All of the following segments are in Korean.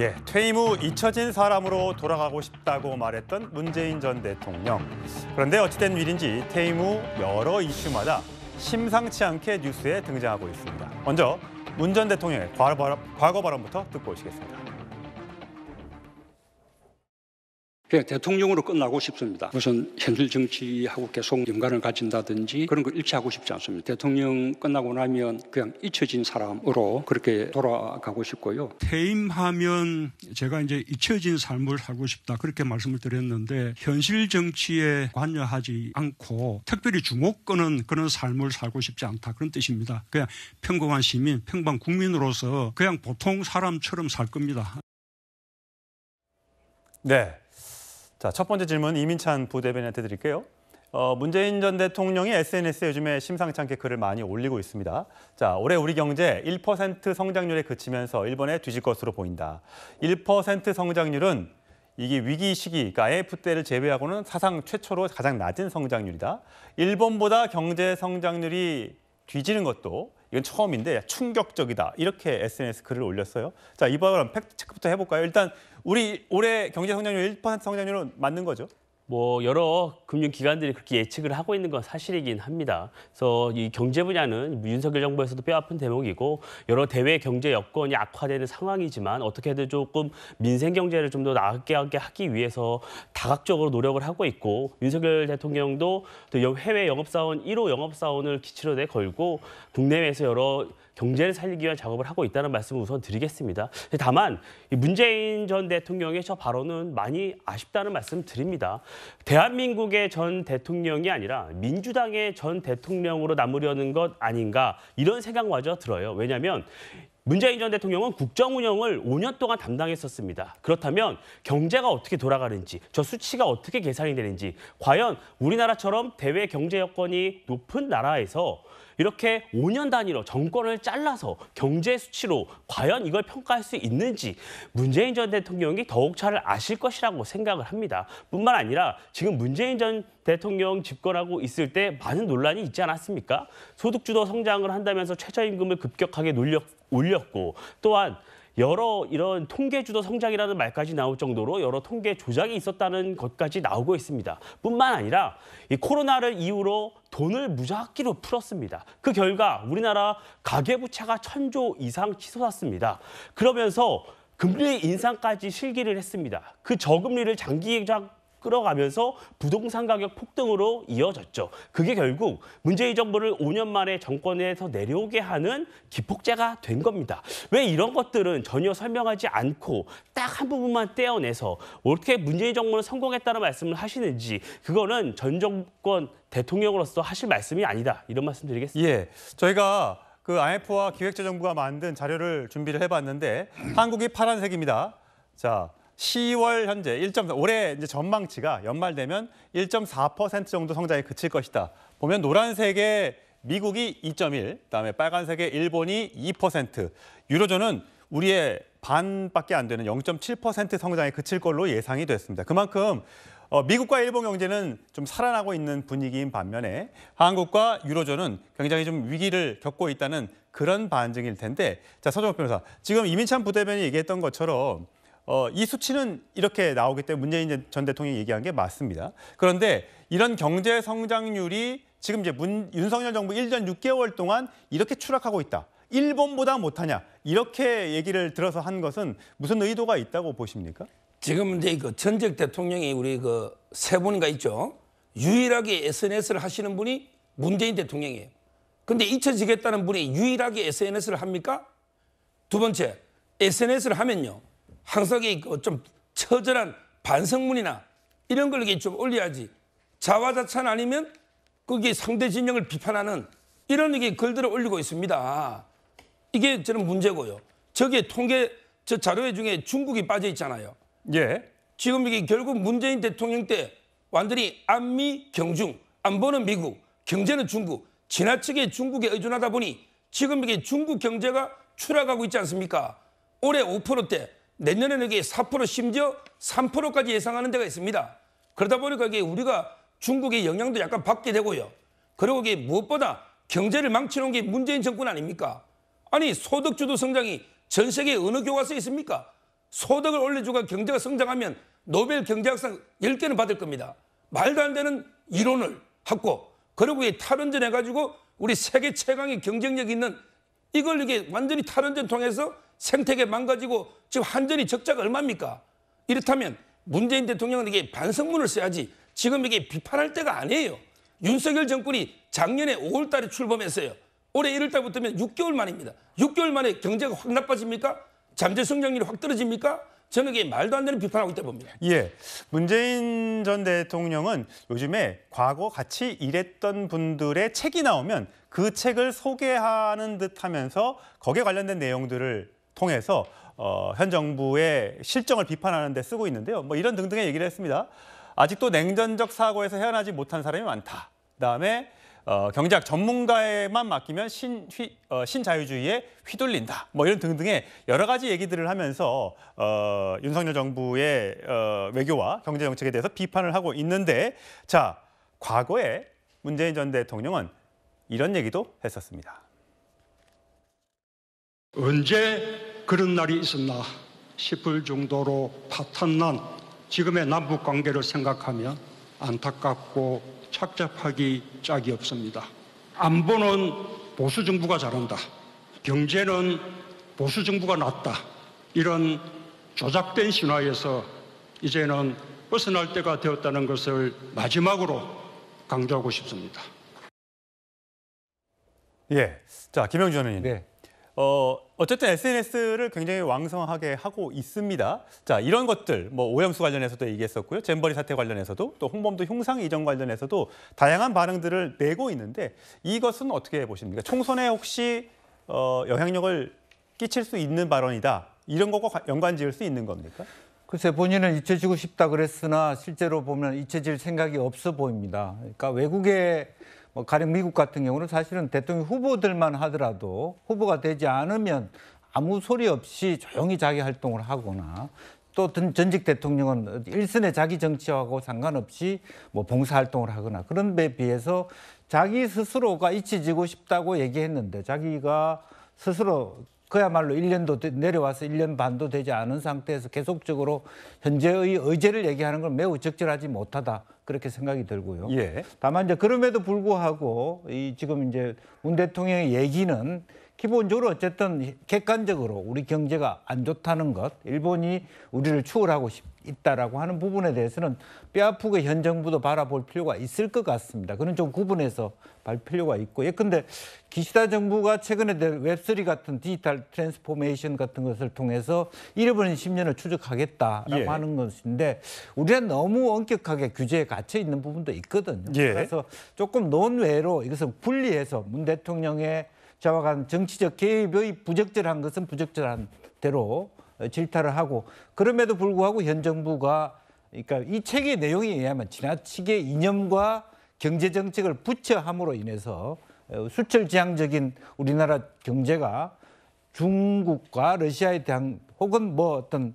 예, 퇴임 후 잊혀진 사람으로 돌아가고 싶다고 말했던 문재인 전 대통령. 그런데 어찌된 일인지 퇴임 후 여러 이슈마다 심상치 않게 뉴스에 등장하고 있습니다. 먼저 문 전 대통령의 과거 발언부터 듣고 오시겠습니다. 그냥 대통령으로 끝나고 싶습니다. 무슨 현실 정치하고 계속 연관을 가진다든지 그런 걸 일치하고 싶지 않습니다. 대통령 끝나고 나면 그냥 잊혀진 사람으로 그렇게 돌아가고 싶고요. 퇴임하면 제가 이제 잊혀진 삶을 살고 싶다 그렇게 말씀을 드렸는데 현실 정치에 관여하지 않고 특별히 주목끄는 그런 삶을 살고 싶지 않다 그런 뜻입니다. 그냥 평범한 시민, 평범한 국민으로서 그냥 보통 사람처럼 살 겁니다. 네. 자, 첫 번째 질문 이민찬 부대변인한테 드릴게요. 문재인 전 대통령이 SNS에 요즘에 심상치 않게 글을 많이 올리고 있습니다. 자, 올해 우리 경제 1% 성장률에 그치면서 일본에 뒤질 것으로 보인다. 1% 성장률은 이게 위기 시기, 그러니까 IMF 때를 제외하고는 사상 최초로 가장 낮은 성장률이다. 일본보다 경제 성장률이 뒤지는 것도 이건 처음인데 충격적이다. 이렇게 SNS 글을 올렸어요. 자, 이번 팩트 체크부터 해볼까요? 일단 우리 올해 경제 성장률 1% 성장률은 맞는 거죠? 여러 금융기관들이 그렇게 예측을 하고 있는 건 사실이긴 합니다. 그래서 이 경제 분야는 윤석열 정부에서도 뼈아픈 대목이고 여러 대외 경제 여건이 악화되는 상황이지만 어떻게든 조금 민생 경제를 좀 더 나게 하기 위해서 다각적으로 노력을 하고 있고 윤석열 대통령도 또 해외 영업사원 1호 영업사원을 기치로 걸고 국내외에서 여러 경제를 살리기 위한 작업을 하고 있다는 말씀을 우선 드리겠습니다. 다만 문재인 전 대통령의 저 발언은 많이 아쉽다는 말씀 드립니다. 대한민국의 전 대통령이 아니라 민주당의 전 대통령으로 남으려는 것 아닌가 이런 생각마저 들어요. 왜냐하면 문재인 전 대통령은 국정 운영을 5년 동안 담당했었습니다. 그렇다면 경제가 어떻게 돌아가는지, 저 수치가 어떻게 계산이 되는지, 과연 우리나라처럼 대외 경제 여건이 높은 나라에서 이렇게 5년 단위로 정권을 잘라서 경제 수치로 과연 이걸 평가할 수 있는지 문재인 전 대통령이 더욱 잘 아실 것이라고 생각을 합니다. 뿐만 아니라 지금 문재인 전 대통령 집권하고 있을 때 많은 논란이 있지 않았습니까? 소득주도 성장을 한다면서 최저임금을 급격하게 올렸고 또한 여러 이런 통계주도 성장이라는 말까지 나올 정도로 여러 통계 조작이 있었다는 것까지 나오고 있습니다. 뿐만 아니라 이 코로나를 이유로 돈을 무작위로 풀었습니다. 그 결과 우리나라 가계부채가 1,000조 이상 치솟았습니다. 그러면서 금리 인상까지 실기를 했습니다. 그 저금리를 장기적 끌어가면서 부동산 가격 폭등으로 이어졌죠. 그게 결국 문재인 정부를 5년 만에 정권에서 내려오게 하는 기폭제가 된 겁니다. 왜 이런 것들은 전혀 설명하지 않고 딱 한 부분만 떼어내서 어떻게 문재인 정부는 성공했다는 말씀을 하시는지 그거는 전 정권 대통령으로서 하실 말씀이 아니다. 이런 말씀 드리겠습니다. 예, 저희가 그 IMF와 기획재정부가 만든 자료를 준비를 해봤는데 한국이 파란색입니다. 자. 10월 현재 1.4, 올해 이제 전망치가 연말 되면 1.4% 정도 성장에 그칠 것이다. 보면 노란색의 미국이 2.1, 그다음에 빨간색의 일본이 2%, 유로존은 우리의 반밖에 안 되는 0.7% 성장에 그칠 걸로 예상이 됐습니다. 그만큼 미국과 일본 경제는 좀 살아나고 있는 분위기인 반면에 한국과 유로존은 굉장히 좀 위기를 겪고 있다는 그런 반증일 텐데, 자, 서정욱 변호사, 지금 이민찬 부대변인이 얘기했던 것처럼 이 수치는 이렇게 나오기 때문에 문재인 전 대통령이 얘기한 게 맞습니다. 그런데 이런 경제 성장률이 지금 이제 윤석열 정부 1년 6개월 동안 이렇게 추락하고 있다. 일본보다 못하냐. 이렇게 얘기를 들어서 한 것은 무슨 의도가 있다고 보십니까? 지금 이제 그 전직 대통령이 우리 그 세 분인가 있죠. 유일하게 SNS를 하시는 분이 문재인 대통령이에요. 근데 잊혀지겠다는 분이 유일하게 SNS를 합니까? 두 번째, SNS를 하면요. 항상 좀 처절한 반성문이나 이런 걸 좀 올려야지. 자화자찬 아니면 거기 상대 진영을 비판하는 이런 글들을 올리고 있습니다. 이게 저는 문제고요. 저게 통계 저 자료회 중에 중국이 빠져 있잖아요. 예. 지금 이게 결국 문재인 대통령 때 완전히 안미 경중, 안보는 미국, 경제는 중국, 지나치게 중국에 의존하다 보니 지금 이게 중국 경제가 추락하고 있지 않습니까? 올해 5%대, 내년에는 이게 4% 심지어 3%까지 예상하는 데가 있습니다. 그러다 보니까 이게 우리가 중국의 영향도 약간 받게 되고요. 그리고 이게 무엇보다 경제를 망쳐놓은 게 문재인 정권 아닙니까? 아니 소득주도 성장이 전 세계 어느 교과서에 있습니까? 소득을 올려주고 경제가 성장하면 노벨 경제학상 10개는 받을 겁니다. 말도 안 되는 이론을 하고 그리고 이 탈원전 해가지고 우리 세계 최강의 경쟁력 있는 이걸 이게 완전히 탈원전 통해서 생태계 망가지고 지금 한전이 적자가 얼마입니까? 이렇다면 문재인 대통령은 이게 반성문을 써야지 지금 이게 비판할 때가 아니에요. 윤석열 정권이 작년에 5월 달에 출범했어요. 올해 1월 달부터면 6개월 만입니다. 6개월 만에 경제가 확 나빠집니까? 잠재 성장률이 확 떨어집니까? 저는 이게 말도 안 되는 비판하고 있다 봅니다. 예, 문재인 전 대통령은 요즘에 과거 같이 일했던 분들의 책이 나오면 그 책을 소개하는 듯하면서 거기에 관련된 내용들을 통해서 현 정부의 실정을 비판하는 데 쓰고 있는데요. 뭐 이런 등등의 얘기를 했습니다. 아직도 냉전적 사고에서 헤어나지 못한 사람이 많다. 그다음에 경제학 전문가에만 맡기면 신자유주의에 휘둘린다. 뭐 이런 등등의 여러 가지 얘기들을 하면서 윤석열 정부의 외교와 경제 정책에 대해서 비판을 하고 있는데, 자, 과거에 문재인 전 대통령은 이런 얘기도 했었습니다. 언제 그런 날이 있었나 싶을 정도로 파탄난 지금의 남북 관계를 생각하면 안타깝고 착잡하기 짝이 없습니다. 안보는 보수 정부가 잘한다. 경제는 보수 정부가 낫다. 이런 조작된 신화에서 이제는 벗어날 때가 되었다는 것을 마지막으로 강조하고 싶습니다. 예, 자, 김영준 의원님. 네. 어쨌든 SNS를 굉장히 왕성하게 하고 있습니다. 자, 이런 것들, 뭐 오염수 관련해서도 얘기했었고요. 잼버리 사태 관련해서도, 또 홍범도 흉상 이전 관련해서도 다양한 반응들을 내고 있는데, 이것은 어떻게 보십니까? 총선에 혹시 영향력을 끼칠 수 있는 발언이다, 이런 것과 연관 지을 수 있는 겁니까? 글쎄, 본인은 잊혀지고 싶다 그랬으나 실제로 보면 잊혀질 생각이 없어 보입니다. 그러니까 외국의 가령 미국 같은 경우는 사실은 대통령 후보들만 하더라도 후보가 되지 않으면 아무 소리 없이 조용히 자기 활동을 하거나, 또 전직 대통령은 일선의 자기 정치하고 상관없이 뭐 봉사활동을 하거나, 그런 데 비해서 자기 스스로가 잊혀지고 싶다고 얘기했는데, 자기가 스스로 그야말로 1년도 내려와서 1년 반도 되지 않은 상태에서 계속적으로 현재의 의제를 얘기하는 건 매우 적절하지 못하다, 그렇게 생각이 들고요. 예. 다만 이제 그럼에도 불구하고 지금 이제 문 대통령의 얘기는 기본적으로 어쨌든 객관적으로 우리 경제가 안 좋다는 것, 일본이 우리를 추월하고 있다라고 하는 부분에 대해서는 뼈아프게 현 정부도 바라볼 필요가 있을 것 같습니다. 그런 좀 구분해서 볼 필요가 있고, 예컨대 기시다 정부가 최근에 된 웹3 같은 디지털 트랜스포메이션 같은 것을 통해서 잃어버린 10년을 추적하겠다라고 예. 하는 것인데, 우리는 너무 엄격하게 규제에 갇혀 있는 부분도 있거든요. 예. 그래서 조금 논외로 이것을 분리해서 문 대통령의 정확한 정치적 개입의 부적절한 것은 부적절한 대로 질타를 하고, 그럼에도 불구하고 현 정부가, 그러니까 이 책의 내용에 의하면 지나치게 이념과 경제 정책을 부처함으로 인해서 수철지향적인 우리나라 경제가 중국과 러시아에 대한, 혹은 뭐 어떤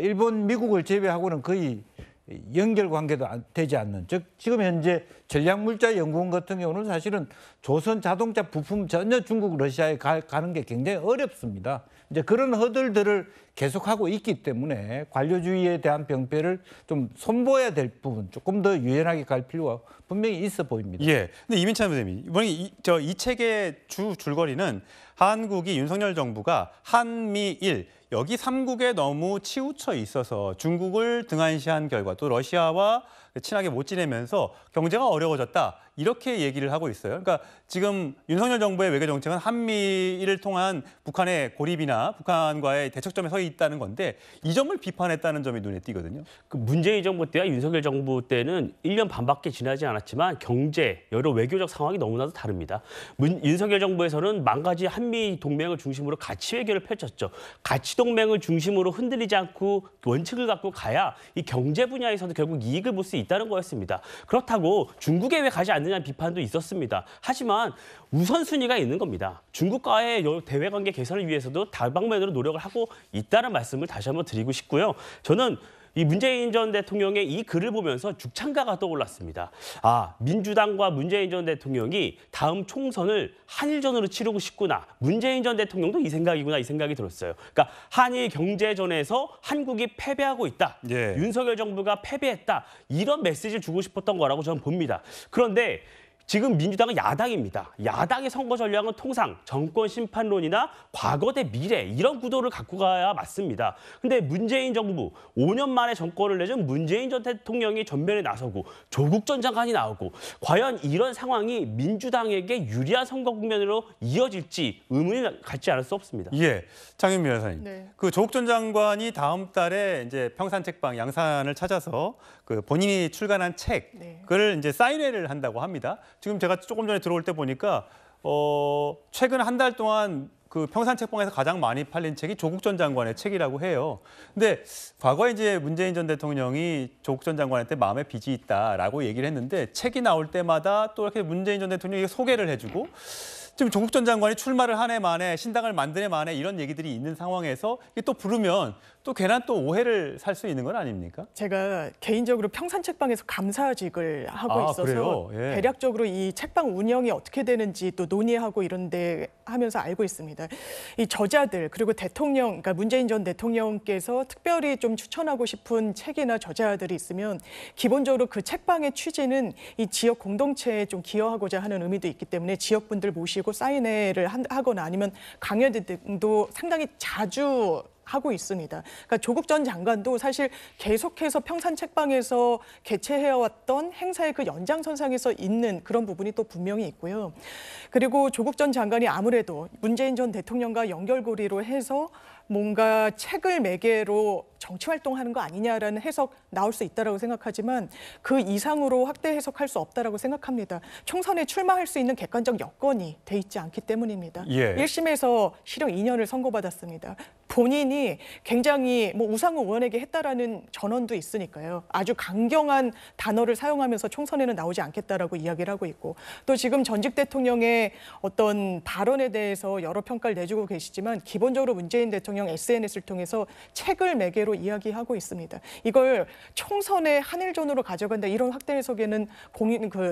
일본, 미국을 제외하고는 거의 연결관계도 되지 않는, 즉 지금 현재 전략물자연구원 같은 경우는 사실은 조선 자동차 부품 전혀 중국, 러시아에 가는 게 굉장히 어렵습니다. 이제 그런 허들들을 계속하고 있기 때문에 관료주의에 대한 병폐를 좀 손보아야 될 부분, 조금 더 유연하게 갈 필요가 분명히 있어 보입니다. 예. 근데 이민찬 선생님, 이번에 이 책의 줄거리는 한국이, 윤석열 정부가 한미일 여기 3국에 너무 치우쳐 있어서 중국을 등한시한 결과, 또 러시아와 친하게 못 지내면서 경제가 어려워졌다, 이렇게 얘기를 하고 있어요. 그러니까 지금 윤석열 정부의 외교 정책은 한미일을 통한 북한의 고립이나 북한과의 대척점에 서 있다는 건데, 이 점을 비판했다는 점이 눈에 띄거든요. 그 문재인 정부 때와 윤석열 정부 때는 1년 반밖에 지나지 않았지만 경제, 여러 외교적 상황이 너무나도 다릅니다. 윤석열 정부에서는 만가지 한미 동맹을 중심으로 가치 외교를 펼쳤죠. 가치 동맹을 중심으로 흔들리지 않고 원칙을 갖고 가야 이 경제 분야에서도 결국 이익을 볼 수 있다는 거였습니다. 그렇다고 중국에 왜 가지 않느냐는 비판도 있었습니다. 하지만 우선순위가 있는 겁니다. 중국과의 대외관계 개선을 위해서도 다방면으로 노력을 하고 있다는 말씀을 다시 한번 드리고 싶고요. 저는 이 문재인 전 대통령의 이 글을 보면서 죽창가가 떠올랐습니다. 아, 민주당과 문재인 전 대통령이 다음 총선을 한일전으로 치르고 싶구나. 문재인 전 대통령도 이 생각이구나, 이 생각이 들었어요. 그러니까 한일 경제전에서 한국이 패배하고 있다. 예. 윤석열 정부가 패배했다. 이런 메시지를 주고 싶었던 거라고 저는 봅니다. 그런데 지금 민주당은 야당입니다. 야당의 선거 전략은 통상 정권 심판론이나 과거 대 미래 이런 구도를 갖고 가야 맞습니다. 근데 문재인 정부 5년 만에 정권을 내준 문재인 전 대통령이 전면에 나서고 조국 전 장관이 나오고 과연 이런 상황이 민주당에게 유리한 선거 국면으로 이어질지 의문이 갖지 않을 수 없습니다. 예, 장윤미 변호사님. 네. 그 조국 전 장관이 다음 달에 이제 평산책방 양산을 찾아서 그 본인이 출간한 책을 이제 사인회를 한다고 합니다. 지금 제가 조금 전에 들어올 때 보니까 최근 한 달 동안 그 평산책방에서 가장 많이 팔린 책이 조국 전 장관의 책이라고 해요. 근데 과거에 이제 문재인 전 대통령이 조국 전 장관한테 마음에 빚이 있다라고 얘기를 했는데 책이 나올 때마다 또 이렇게 문재인 전 대통령이 소개를 해주고 지금 조국 전 장관이 출마를 한 해 만에 신당을 만든 해 만에 이런 얘기들이 있는 상황에서 이게 또 부르면 또 괜한 또 오해를 살 수 있는 건 아닙니까? 제가 개인적으로 평산책방에서 감사직을 하고 있어서 그래요? 예. 대략적으로 이 책방 운영이 어떻게 되는지 또 논의하고 이런데 하면서 알고 있습니다. 이 저자들 그리고 대통령, 그러니까 문재인 전 대통령께서 특별히 좀 추천하고 싶은 책이나 저자들이 있으면 기본적으로 그 책방의 취지는 이 지역 공동체에 좀 기여하고자 하는 의미도 있기 때문에 지역분들 모시고 사인회를 하거나 아니면 강연 등도 상당히 자주 하고 있습니다. 그러니까 조국 전 장관도 사실 계속해서 평산책방에서 개최해왔던 행사의 그 연장선상에서 있는 그런 부분이 또 분명히 있고요. 그리고 조국 전 장관이 아무래도 문재인 전 대통령과 연결고리로 해서 뭔가 책을 매개로 정치 활동하는 거 아니냐라는 해석 나올 수 있다라고 생각하지만 그 이상으로 확대 해석할 수 없다라고 생각합니다. 총선에 출마할 수 있는 객관적 여건이 돼 있지 않기 때문입니다. 예. 1심에서 실형 2년을 선고받았습니다. 본인이 굉장히 우상호 의원에게 했다라는 전언도 있으니까요. 아주 강경한 단어를 사용하면서 총선에는 나오지 않겠다라고 이야기를 하고 있고 또 지금 전직 대통령의 어떤 발언에 대해서 여러 평가를 내주고 계시지만 기본적으로 문재인 대통령 SNS를 통해서 책을 매개로 이야기하고 있습니다. 이걸 총선의 한일전으로 가져간다 이런 확대 해석에는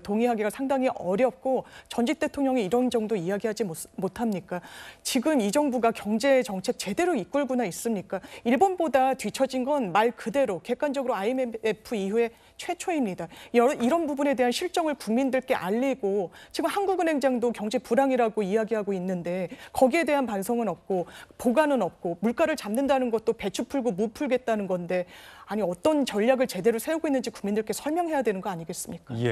동의하기가 상당히 어렵고 전직 대통령이 이런 정도 이야기하지 못합니까? 지금 이 정부가 경제 정책 제대로 이끌고나 있습니까? 일본보다 뒤처진 건 말 그대로 객관적으로 IMF 이후에 최초입니다. 이런 부분에 대한 실정을 국민들께 알리고 지금 한국은행장도 경제 불황이라고 이야기하고 있는데 거기에 대한 반성은 없고 보관은 없고 물가를 잡는다는 것도 배추 풀고 무 풀겠다는 건데 아니 어떤 전략을 제대로 세우고 있는지 국민들께 설명해야 되는 거 아니겠습니까? 예.